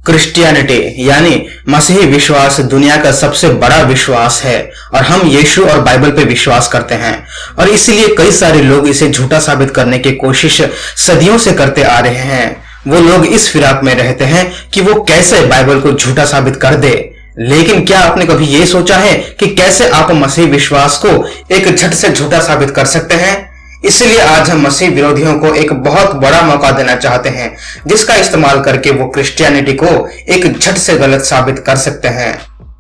Christianity यानी मसीही विश्वास दुनिया का सबसे बड़ा विश्वास है और हम यीशु और बाइबल पे विश्वास करते हैं और इसलिए कई सारे लोग इसे झूठा साबित करने की कोशिश सदियों से करते आ रहे हैं। वो लोग इस फिराक में रहते हैं कि वो कैसे बाइबल को झूठा साबित कर दे। लेकिन क्या आपने कभी ये सोचा है कि कैसे आप मसीही विश्वास को एक झट से झूठा साबित कर सकते हैं? इसलिए आज हम मसीह विरोधियों को एक बहुत बड़ा मौका देना चाहते हैं जिसका इस्तेमाल करके वो क्रिश्चियनिटी को एक झट से गलत साबित कर सकते हैं।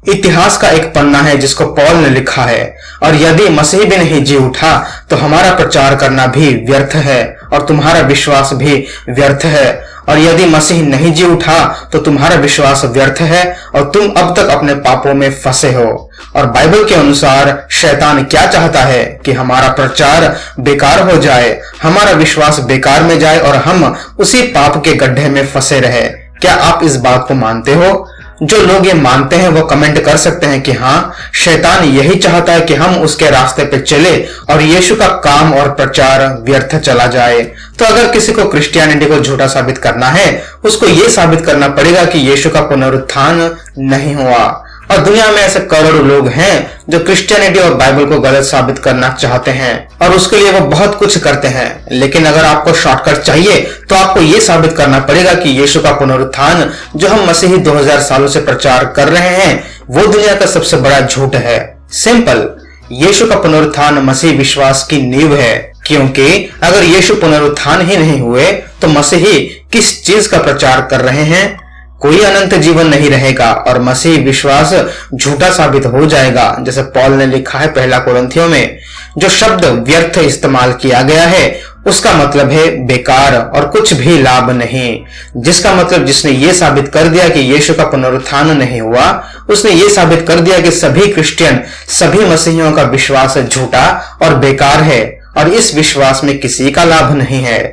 इतिहास का एक पन्ना है जिसको पॉल ने लिखा है, और यदि मसीह भी नहीं जी उठा तो हमारा प्रचार करना भी व्यर्थ है और तुम्हारा विश्वास भी व्यर्थ है। और यदि मसीह नहीं जी उठा तो तुम्हारा विश्वास व्यर्थ है और तुम अब तक अपने पापों में फंसे हो। और बाइबल के अनुसार शैतान क्या चाहता है कि हमारा प्रचार बेकार हो जाए, हमारा विश्वास बेकार में जाए और हम उसी पाप के गड्ढे में फंसे रहे। क्या आप इस बात को मानते हो? जो लोग ये मानते हैं वो कमेंट कर सकते हैं कि हाँ, शैतान यही चाहता है कि हम उसके रास्ते पे चले और यीशु का काम और प्रचार व्यर्थ चला जाए। तो अगर किसी को क्रिश्चियनिटी को झूठा साबित करना है, उसको ये साबित करना पड़ेगा कि यीशु का पुनरुत्थान नहीं हुआ। और दुनिया में ऐसे करोड़ों लोग हैं जो क्रिश्चियनिटी और बाइबल को गलत साबित करना चाहते हैं और उसके लिए वो बहुत कुछ करते हैं। लेकिन अगर आपको शॉर्टकट चाहिए तो आपको ये साबित करना पड़ेगा कि यीशु का पुनरुत्थान जो हम मसीही 2000 सालों से प्रचार कर रहे हैं वो दुनिया का सबसे बड़ा झूठ है। सिंपल, यीशु का पुनरुत्थान मसीह विश्वास की नींव है, क्योंकि अगर यीशु पुनरुत्थान ही नहीं हुए तो मसीही किस चीज का प्रचार कर रहे हैं? कोई अनंत जीवन नहीं रहेगा और मसीह विश्वास झूठा साबित हो जाएगा। जैसे पॉल ने लिखा है पहला कोरिन्थियों में, जो शब्द व्यर्थ इस्तेमाल किया गया है उसका मतलब है बेकार और कुछ भी लाभ नहीं। जिसका मतलब जिसने ये साबित कर दिया कि यीशु का पुनरुत्थान नहीं हुआ, उसने ये साबित कर दिया कि सभी क्रिश्चियन, सभी मसीहियों का विश्वास झूठा और बेकार है और इस विश्वास में किसी का लाभ नहीं है।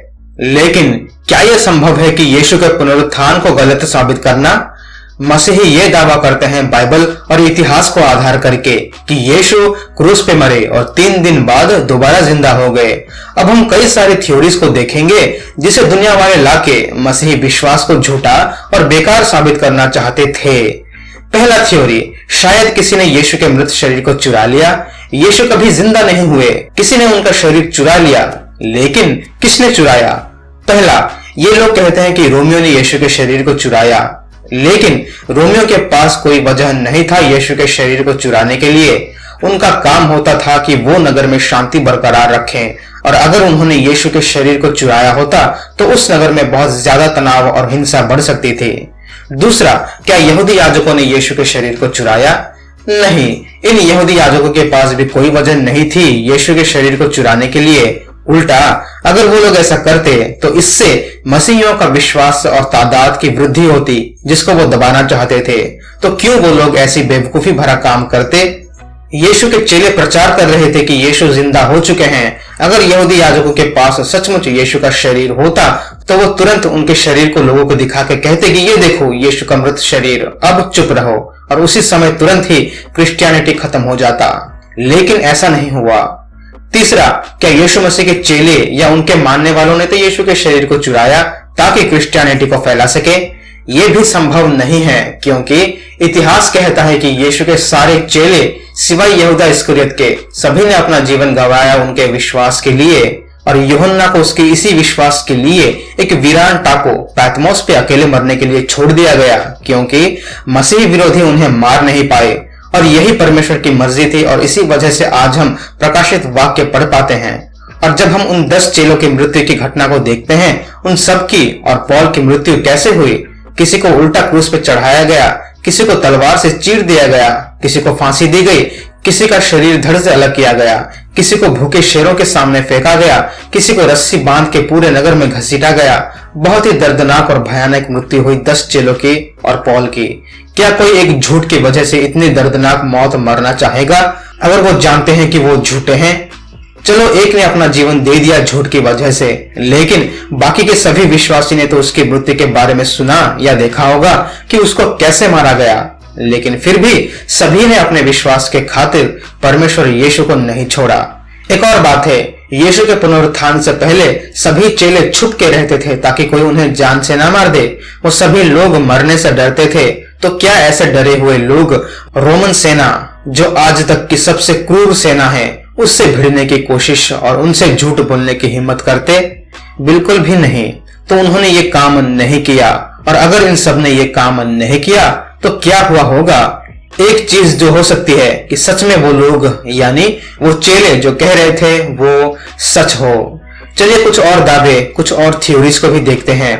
लेकिन क्या यह संभव है कि यीशु के पुनरुत्थान को गलत साबित करना? मसीही ये दावा करते हैं बाइबल और इतिहास को आधार करके कि यीशु क्रूस पे मरे और 3 दिन बाद दोबारा जिंदा हो गए। अब हम कई सारी थ्योरीज को देखेंगे जिसे दुनिया वाले लाके मसीही विश्वास को झूठा और बेकार साबित करना चाहते थे। पहला थ्योरी, शायद किसी ने यीशु के मृत शरीर को चुरा लिया। यीशु कभी जिंदा नहीं हुए, किसी ने उनका शरीर चुरा लिया। लेकिन किसने चुराया? पहला, ये लोग कहते हैं कि रोमियो ने यीशु के शरीर को चुराया, लेकिन रोमियो के पास कोई वजह नहीं था यीशु के शरीर को चुराने के लिए। उनका काम होता था कि वो नगर में शांति बरकरार रखें, और अगर उन्होंने यीशु के शरीर को चुराया होता तो उस नगर में बहुत ज्यादा तनाव और हिंसा बढ़ सकती थी। दूसरा, क्या यहूदी याजकों ने यीशु के शरीर को चुराया? नहीं, इन यहूदी याजकों के पास भी कोई वजह नहीं थी यीशु के शरीर को चुराने के लिए। उल्टा, अगर वो लोग ऐसा करते तो इससे मसीहियों का विश्वास और तादाद की वृद्धि होती जिसको वो दबाना चाहते थे। तो क्यों वो लोग ऐसी बेवकूफी भरा काम करते? यीशु के चेले प्रचार कर रहे थे कि यीशु जिंदा हो चुके हैं। अगर यहूदी याजकों के पास सचमुच यीशु का शरीर होता तो वो तुरंत उनके शरीर को लोगों को दिखा के कहते कि ये देखो यीशु का मृत शरीर, अब चुप रहो, और उसी समय तुरंत ही क्रिश्चियनिटी खत्म हो जाता। लेकिन ऐसा नहीं हुआ। तीसरा, क्या यीशु मसीह के चेले या उनके मानने वालों ने तो यीशु के शरीर को चुराया ताकि क्रिश्चियनिटी को फैला सके? ये भी संभव नहीं है, क्योंकि इतिहास कहता है कि यीशु के सारे चेले सिवाय यहूदा इस्करियत के सभी ने अपना जीवन गंवाया उनके विश्वास के लिए, और यूहन्ना को उसके इसी विश्वास के लिए एक वीरान टापू पैतमोस पे अकेले मरने के लिए छोड़ दिया गया, क्योंकि मसीह विरोधी उन्हें मार नहीं पाए। और यही परमेश्वर की मर्जी थी, और इसी वजह से आज हम प्रकाशित वाक्य पढ़ पाते हैं। और जब हम उन 10 चेलों की मृत्यु की घटना को देखते हैं, उन सब की और पॉल की मृत्यु कैसे हुई, किसी को उल्टा क्रूस पे चढ़ाया गया, किसी को तलवार से चीर दिया गया, किसी को फांसी दी गई, किसी का शरीर धड़ से अलग किया गया, किसी को भूखे शेरों के सामने फेंका गया, किसी को रस्सी बांध के पूरे नगर में घसीटा गया। बहुत ही दर्दनाक और भयानक मृत्यु हुई 10 चेलों की और पॉल की। क्या कोई एक झूठ की वजह से इतनी दर्दनाक मौत मरना चाहेगा अगर वो जानते हैं कि वो झूठे हैं? चलो, एक ने अपना जीवन दे दिया झूठ की वजह से, लेकिन बाकी के सभी विश्वासी ने तो उसकी मृत्यु के बारे में सुना या देखा होगा कि उसको कैसे मारा गया। लेकिन फिर भी सभी ने अपने विश्वास के खातिर परमेश्वर यीशु को नहीं छोड़ा। एक और बात है, यीशु के पुनरुत्थान से पहले सभी चेले छुप के रहते थे ताकि कोई उन्हें जान से ना मार दे। वो सभी लोग मरने से डरते थे। तो क्या ऐसे डरे हुए लोग रोमन सेना, जो आज तक की सबसे क्रूर सेना है, उससे भिड़ने की कोशिश और उनसे झूठ बोलने की हिम्मत करते? बिल्कुल भी नहीं। तो उन्होंने ये काम नहीं किया। और अगर इन सब ने ये काम नहीं किया तो क्या हुआ होगा? एक चीज जो हो सकती है कि सच में वो लोग यानी वो चेले जो कह रहे थे वो सच हो। चलिए कुछ और दावे, कुछ और थ्योरीज को भी देखते हैं।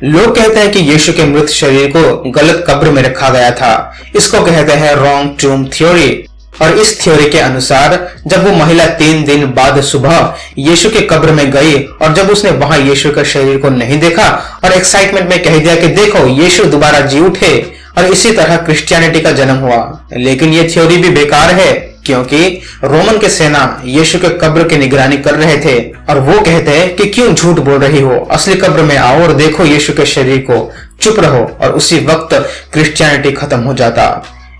लोग कहते हैं कि यीशु के मृत शरीर को गलत कब्र में रखा गया था। इसको कहते हैं रॉन्ग टूम थ्योरी। और इस थ्योरी के अनुसार जब वो महिला 3 दिन बाद सुबह यीशु के कब्र में गई और जब उसने वहां यीशु के शरीर को नहीं देखा और एक्साइटमेंट में कह दिया कि देखो यीशु दोबारा जी उठे, और इसी तरह क्रिश्चियनिटी का जन्म हुआ। लेकिन ये थ्योरी भी बेकार है, क्योंकि रोमन के सेना यीशु के कब्र की निगरानी कर रहे थे और वो कहते हैं कि क्यों झूठ बोल रही हो, असली कब्र में आओ और देखो यीशु के शरीर को, चुप रहो। और उसी वक्त क्रिश्चियनिटी खत्म हो जाता।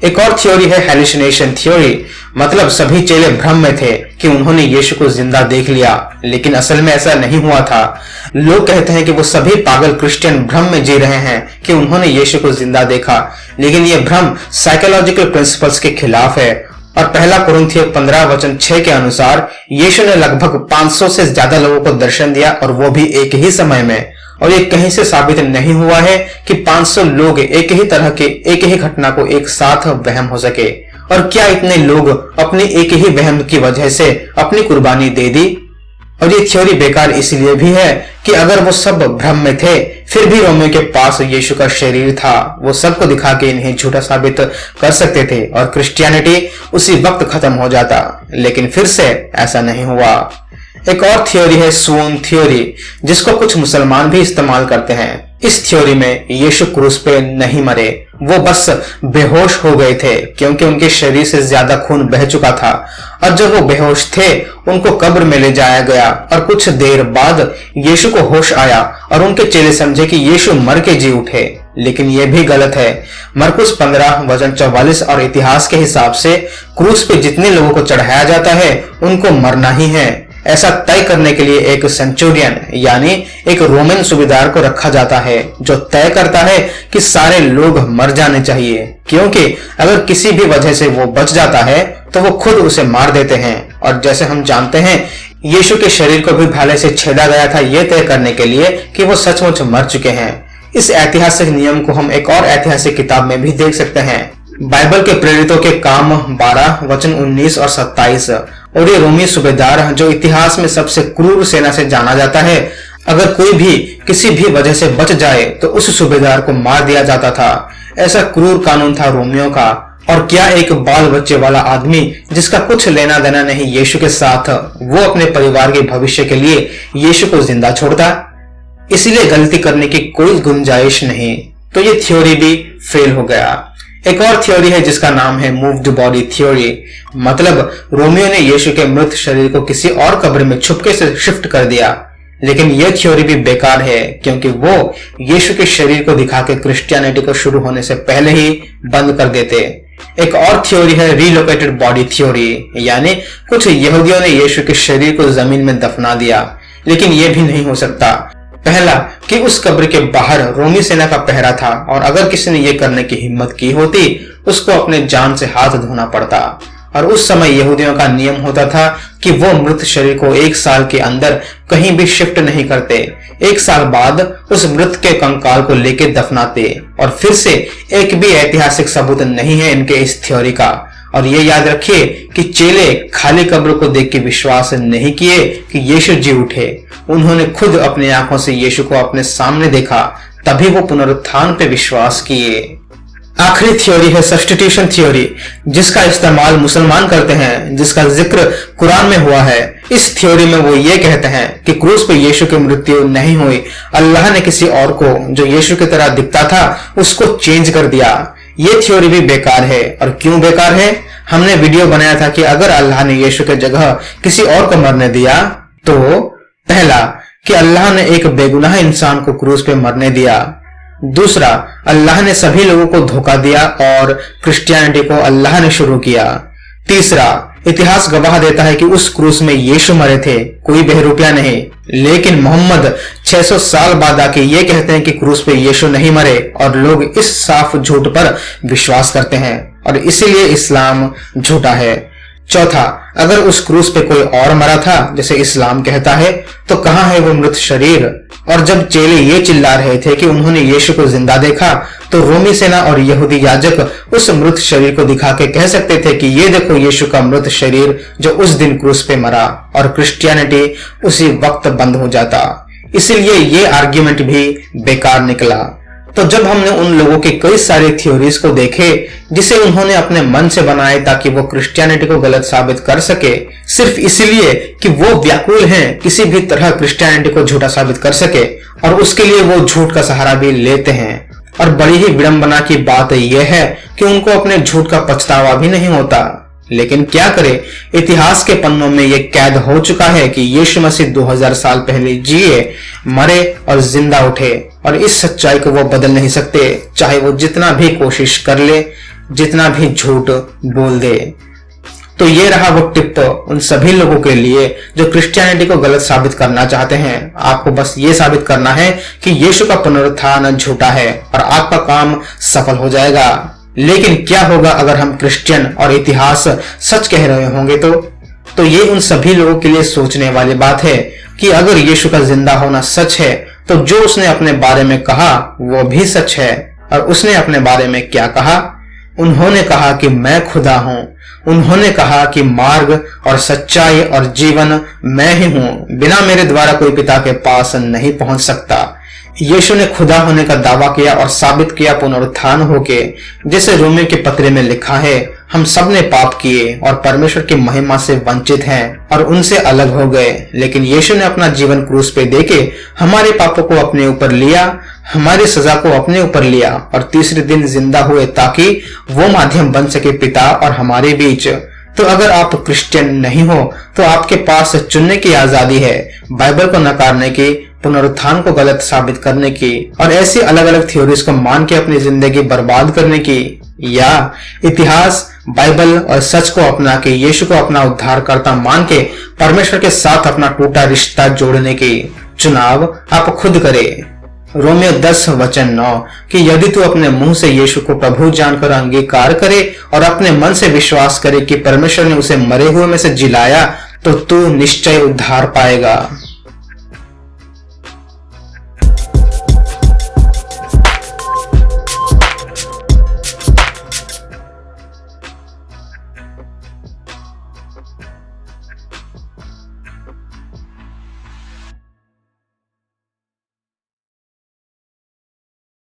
एक और थ्योरी है हेलुसिनेशन थ्योरी। मतलब सभी चेले भ्रम में थे कि उन्होंने यीशु को जिंदा देख लिया, लेकिन असल में ऐसा नहीं हुआ था। लोग कहते हैं कि वो सभी पागल क्रिश्चियन भ्रम में जी रहे हैं कि उन्होंने यीशु को जिंदा देखा, लेकिन ये भ्रम साइकोलॉजिकल प्रिंसिपल्स के खिलाफ है। और पहला कुरिन्थियों 15:6 के अनुसार यीशु ने लगभग 500 से ज्यादा लोगों को दर्शन दिया, और वो भी एक ही समय में। और ये कहीं से साबित नहीं हुआ है कि 500 लोग एक ही तरह के एक ही घटना को एक साथ वहम हो सके। और क्या इतने लोग अपनी एक ही वहम की वजह से अपनी कुर्बानी दे दी? और ये थ्योरी बेकार इसलिए भी है कि अगर वो सब भ्रम में थे, फिर भी रोमियो के पास यीशु का शरीर था। वो सबको दिखा के इन्हें झूठा साबित कर सकते थे और क्रिश्चियनिटी उसी वक्त खत्म हो जाता। लेकिन फिर से ऐसा नहीं हुआ। एक और थ्योरी है स्वून थ्योरी, जिसको कुछ मुसलमान भी इस्तेमाल करते हैं। इस थ्योरी में यीशु क्रूस पे नहीं मरे, वो बस बेहोश हो गए थे क्योंकि उनके शरीर से ज्यादा खून बह चुका था। और जब वो बेहोश थे उनको कब्र में ले जाया गया और कुछ देर बाद यीशु को होश आया और उनके चेले समझे कि यीशु मर के जी उठे। लेकिन यह भी गलत है। मरकुस 15:44 और इतिहास के हिसाब से क्रूस पे जितने लोगों को चढ़ाया जाता है उनको मरना ही है। ऐसा तय करने के लिए एक सेंचुरियन यानी एक रोमन सूबेदार को रखा जाता है जो तय करता है कि सारे लोग मर जाने चाहिए, क्योंकि अगर किसी भी वजह से वो बच जाता है तो वो खुद उसे मार देते हैं। और जैसे हम जानते हैं यीशु के शरीर को भी भाले से छेदा गया था ये तय करने के लिए कि वो सचमुच मर चुके हैं। इस ऐतिहासिक नियम को हम एक और ऐतिहासिक किताब में भी देख सकते हैं, बाइबल के प्रेरितों के काम 12:19 और 27। और ये रोमी सूबेदार जो इतिहास में सबसे क्रूर सेना से जाना जाता है, अगर कोई भी किसी भी वजह से बच जाए तो उस सूबेदार को मार दिया जाता था। ऐसा क्रूर कानून था रोमियों का। और क्या एक बाल बच्चे वाला आदमी जिसका कुछ लेना देना नहीं यीशु के साथ, वो अपने परिवार के भविष्य के लिए यीशु को जिंदा छोड़ता? इसीलिए गलती करने की कोई गुंजाइश नहीं। तो ये थ्योरी भी फेल हो गया। एक और थ्योरी है जिसका नाम है मूव्ड बॉडी थ्योरी। मतलब रोमियो ने यीशु के मृत शरीर को किसी और कब्र में छुपके से शिफ्ट कर दिया। लेकिन यह थ्योरी भी बेकार है क्योंकि वो यीशु के शरीर को दिखा के क्रिश्चियनिटी को शुरू होने से पहले ही बंद कर देते। एक और थ्योरी है रीलोकेटेड बॉडी थ्योरी, यानी कुछ यहूदियों ने यीशु के शरीर को जमीन में दफना दिया। लेकिन यह भी नहीं हो सकता। पहला कि उस कब्र के बाहर रोमी सेना का पहरा था, और अगर किसी ने यह करने की हिम्मत की होती उसको अपने जान से हाथ धोना पड़ता। और उस समय यहूदियों का नियम होता था कि वो मृत शरीर को 1 साल के अंदर कहीं भी शिफ्ट नहीं करते। 1 साल बाद उस मृत के कंकाल को लेके दफनाते। और फिर से एक भी ऐतिहासिक सबूत नहीं है इनके इस थ्योरी का। और ये याद रखिए कि चेले खाली कब्र को देख के विश्वास नहीं किए कि यीशु जी उठे। उन्होंने खुद अपनी आंखों से यीशु को अपने सामने देखा, तभी वो पुनरुत्थान पे विश्वास किए। आखिरी थ्योरी है सब्स्टिट्यूशन थ्योरी, जिसका इस्तेमाल मुसलमान करते हैं, जिसका जिक्र कुरान में हुआ है। इस थ्योरी में वो ये कहते हैं कि क्रूस पे यीशु की मृत्यु नहीं हुई, अल्लाह ने किसी और को जो यीशु की तरह दिखता था उसको चेंज कर दिया। ये थ्योरी भी बेकार है। और क्यों बेकार है? हमने वीडियो बनाया था कि अगर अल्लाह ने यीशु के जगह किसी और को मरने दिया तो पहला कि अल्लाह ने एक बेगुनाह इंसान को क्रूस पे मरने दिया। दूसरा, अल्लाह ने सभी लोगों को धोखा दिया और क्रिश्चियनिटी को अल्लाह ने शुरू किया। तीसरा, इतिहास गवाह देता है कि उस क्रूस में यीशु मरे थे, कोई बहरूपिया नहीं। लेकिन मोहम्मद 600 साल बाद आके ये कहते हैं कि क्रूस पे यीशु नहीं मरे, और लोग इस साफ झूठ पर विश्वास करते हैं और इसीलिए इस्लाम झूठा है। चौथा, अगर उस क्रूस पे कोई और मरा था जैसे इस्लाम कहता है, तो कहां है वो मृत शरीर? और जब चेले ये चिल्ला रहे थे कि उन्होंने यीशु को जिंदा देखा, तो रोमी सेना और यहूदी याजक उस मृत शरीर को दिखा के कह सकते थे कि ये देखो यीशु का मृत शरीर जो उस दिन क्रूस पे मरा, और क्रिश्चियनिटी उसी वक्त बंद हो जाता। इसलिए ये आर्ग्यूमेंट भी बेकार निकला। तो जब हमने उन लोगों के कई सारे थ्योरीज को देखे जिसे उन्होंने अपने मन से बनाए ताकि वो क्रिश्चियनिटी को गलत साबित कर सके, सिर्फ इसलिए कि वो व्याकुल हैं किसी भी तरह क्रिश्चियनिटी को झूठा साबित कर सके, और उसके लिए वो झूठ का सहारा भी लेते हैं। और बड़ी ही विडंबना की बात यह है कि उनको अपने झूठ का पछतावा भी नहीं होता। लेकिन क्या करें, इतिहास के पन्नों में यह कैद हो चुका है कि यीशु मसीह 2000 साल पहले जिए, मरे और जिंदा उठे, और इस सच्चाई को वो बदल नहीं सकते, चाहे वो जितना भी कोशिश कर ले, जितना भी झूठ बोल दे। तो ये रहा वो टिप उन सभी लोगों के लिए जो क्रिश्चियनिटी को गलत साबित करना चाहते हैं। आपको बस ये साबित करना है कि यीशु का पुनरुत्थान झूठा है और आपका काम सफल हो जाएगा। लेकिन क्या होगा अगर हम क्रिश्चियन और इतिहास सच कह रहे होंगे? तो ये उन सभी लोगों के लिए सोचने वाली बात है कि अगर यीशु का जिंदा होना सच है, तो जो उसने अपने बारे में कहा वो भी सच है। और उसने अपने बारे में क्या कहा? उन्होंने कहा कि मैं खुदा हूं। उन्होंने कहा कि मार्ग और सच्चाई और जीवन मैं ही हूं, बिना मेरे द्वारा कोई पिता के पास नहीं पहुंच सकता। यीशु ने खुदा होने का दावा किया और साबित किया पुनरुत्थान होके, जैसे रोमियो के पत्र में लिखा है, हम सब ने पाप किए और परमेश्वर की महिमा से वंचित हैं और उनसे अलग हो गए। लेकिन यीशु ने अपना जीवन क्रूस पे देके हमारे पापों को अपने ऊपर लिया, हमारी सजा को अपने ऊपर लिया और तीसरे दिन जिंदा हुए ताकि वो माध्यम बन सके पिता और हमारे बीच। तो अगर आप क्रिश्चियन नहीं हो तो आपके पास चुनने की आजादी है, बाइबल को नकारने की, पुनरुत्थान को गलत साबित करने की और ऐसी अलग अलग थ्योरीज को मान के अपनी जिंदगी बर्बाद करने की, या इतिहास, बाइबल और सच को अपना के यीशु को अपना उद्धारकर्ता मान के परमेश्वर के साथ अपना टूटा रिश्ता जोड़ने की चुनाव आप खुद करें। रोमियो 10:9 कि यदि तू अपने मुंह से यीशु को प्रभु जानकर अंगीकार करे और अपने मन से विश्वास करे कि परमेश्वर ने उसे मरे हुए में से जिलाया, तो तू निश्चय उद्धार पाएगा।